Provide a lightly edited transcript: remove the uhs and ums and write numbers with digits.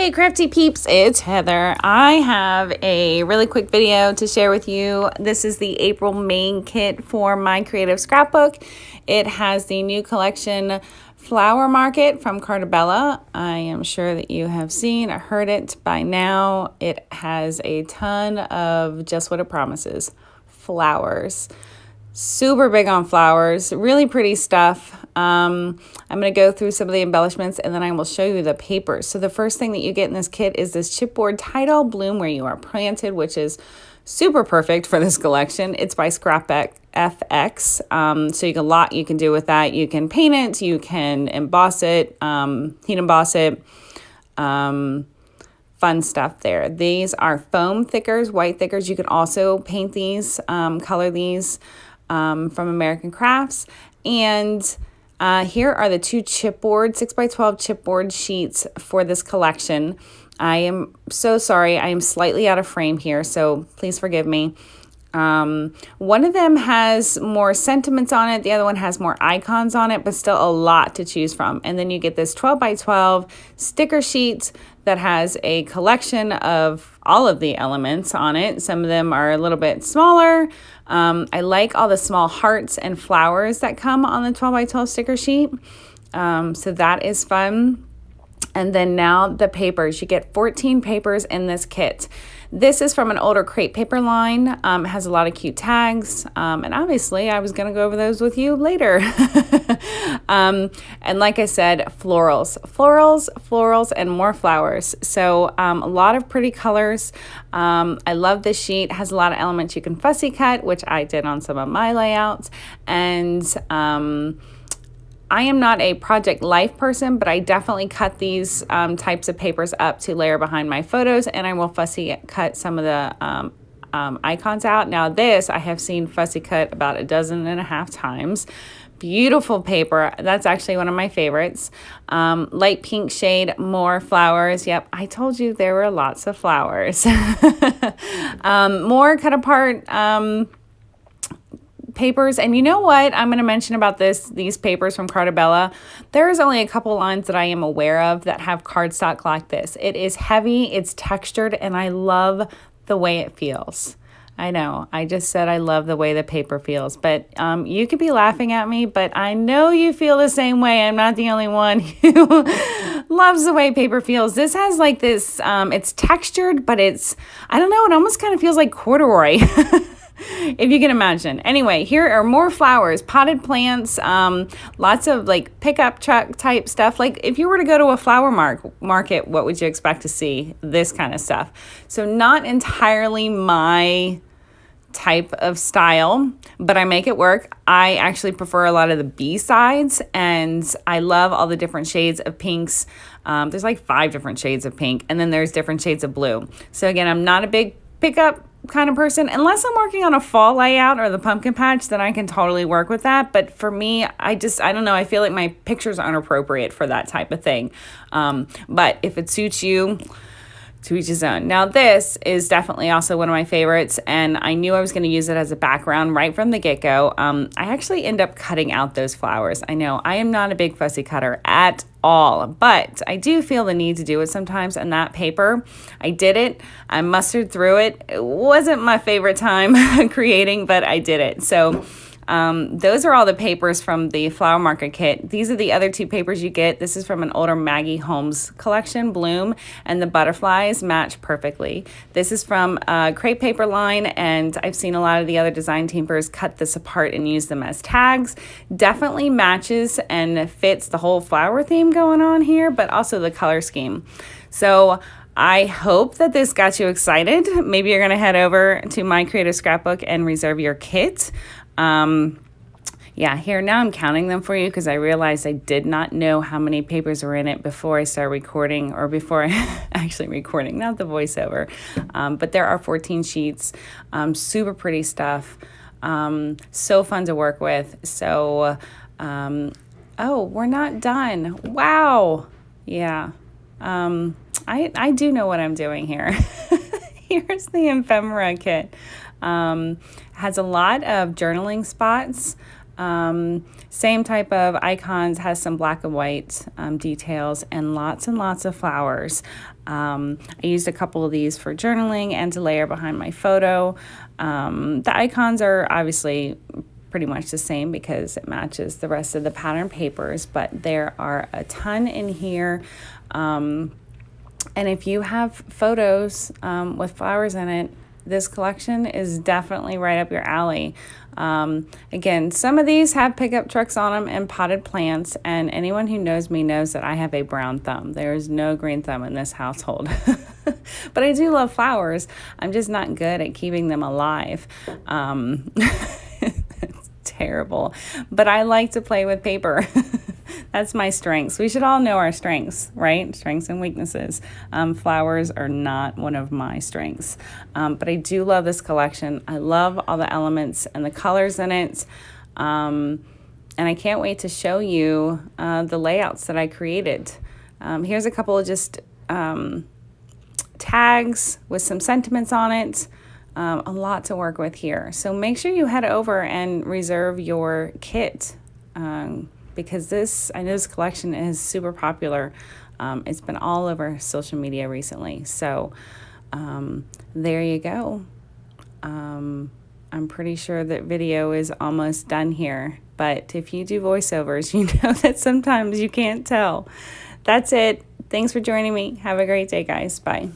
Hey crafty peeps, it's Heather. I have a really quick video to share with you. This is the April main kit for My Creative Scrapbook. It has the new collection Flower Market from Cartabella. I am sure that you have seen or heard it by now. It has a ton of just what it promises, flowers. Super big on flowers, really pretty stuff. I'm going to go through some of the embellishments and then I will show you the papers. So the first thing that you get in this kit is this chipboard Tidal Bloom Where You Are Planted, which is super perfect for this collection. It's by Scrapbook FX. So you can do with that. You can paint it, you can emboss it, heat emboss it. Fun stuff there. These are foam thickers, white thickers. You can also paint these, color these from American Crafts. And here are the two chipboard, 6x12 chipboard sheets for this collection. I am so sorry. I am slightly out of frame here, so please forgive me. One of them has more sentiments on it. The other one has more icons on it, but still a lot to choose from. And then you get this 12x12 sticker sheet that has a collection of all of the elements on it. Some of them are a little bit smaller. I like all the small hearts and flowers that come on the 12x12 sticker sheet. So that is fun. And then now the papers. You get 14 papers in this kit. This is from an older crepe paper line. It has a lot of cute tags. And obviously, I was going to go over those with you later. And like I said, florals, and more flowers. So a lot of pretty colors. I love this sheet. It has a lot of elements you can fussy cut, which I did on some of my layouts. And I am not a Project Life person, but I definitely cut these types of papers up to layer behind my photos, and I will fussy cut some of the icons out. Now this, I have seen fussy cut about 12.5 times. Beautiful paper. That's actually one of my favorites. Light pink shade, more flowers. Yep, I told you there were lots of flowers. More cut apart papers. And you know what I'm going to mention about these papers from Cartabella? There's only a couple lines that I am aware of that have cardstock like this. It is heavy, it's textured, and I love the way it feels. I know, I just said I love the way the paper feels, but you could be laughing at me, but I know you feel the same way. I'm not the only one who loves the way paper feels. This has like this, it's textured, but I don't know, it almost kind of feels like corduroy. If you can imagine. Anyway, here are more flowers, potted plants, lots of like pickup truck type stuff. Like if you were to go to a flower market, what would you expect to see? This kind of stuff. So not entirely my type of style, but I make it work. I actually prefer a lot of the B-sides, and I love all the different shades of pinks. There's like 5 different shades of pink, and then there's different shades of blue. So again, I'm not a big pickup kind of person. Unless I'm working on a fall layout or the pumpkin patch, then I can totally work with that. But for me, I don't know. I feel like my pictures aren't appropriate for that type of thing. But if it suits you, to each his own. Now this is definitely also one of my favorites, and I knew I was going to use it as a background right from the get-go. I actually end up cutting out those flowers. I know I am not a big fussy cutter at all, but I do feel the need to do it sometimes. And that paper, I did it. I mustered through it. It wasn't my favorite time creating, but I did it. So those are all the papers from the Flower Market kit. These are the other 2 papers you get. This is from an older Maggie Holmes collection, Bloom, and the butterflies match perfectly. This is from a crepe paper line, and I've seen a lot of the other design teamers cut this apart and use them as tags. Definitely matches and fits the whole flower theme going on here, but also the color scheme. So I hope that this got you excited. Maybe you're going to head over to My Creative Scrapbook and reserve your kit. Yeah, here now I'm counting them for you because I realized I did not know how many papers were in it before I started recording, or before actually recording, not the voiceover. But there are 14 sheets, super pretty stuff, so fun to work with. So, oh, we're not done. Wow. Yeah. I do know what I'm doing here. Here's the ephemera kit. Has a lot of journaling spots. Same type of icons, has some black and white details and lots of flowers. I used a couple of these for journaling and to layer behind my photo. The icons are obviously pretty much the same because it matches the rest of the pattern papers, but there are a ton in here. And if you have photos with flowers in it, this collection is definitely right up your alley. Again, some of these have pickup trucks on them and potted plants, and anyone who knows me knows that I have a brown thumb. There is no green thumb in this household. But I do love flowers. I'm just not good at keeping them alive. It's terrible. But I like to play with paper. That's my strengths. We should all know our strengths, right? Strengths and weaknesses. Flowers are not one of my strengths. But I do love this collection. I love all the elements and the colors in it. And I can't wait to show you the layouts that I created. Here's a couple of just tags with some sentiments on it. A lot to work with here. So make sure you head over and reserve your kit. Because I know this collection is super popular. It's been all over social media recently. So there you go. I'm pretty sure that video is almost done here. But if you do voiceovers, you know that sometimes you can't tell. That's it. Thanks for joining me. Have a great day, guys. Bye.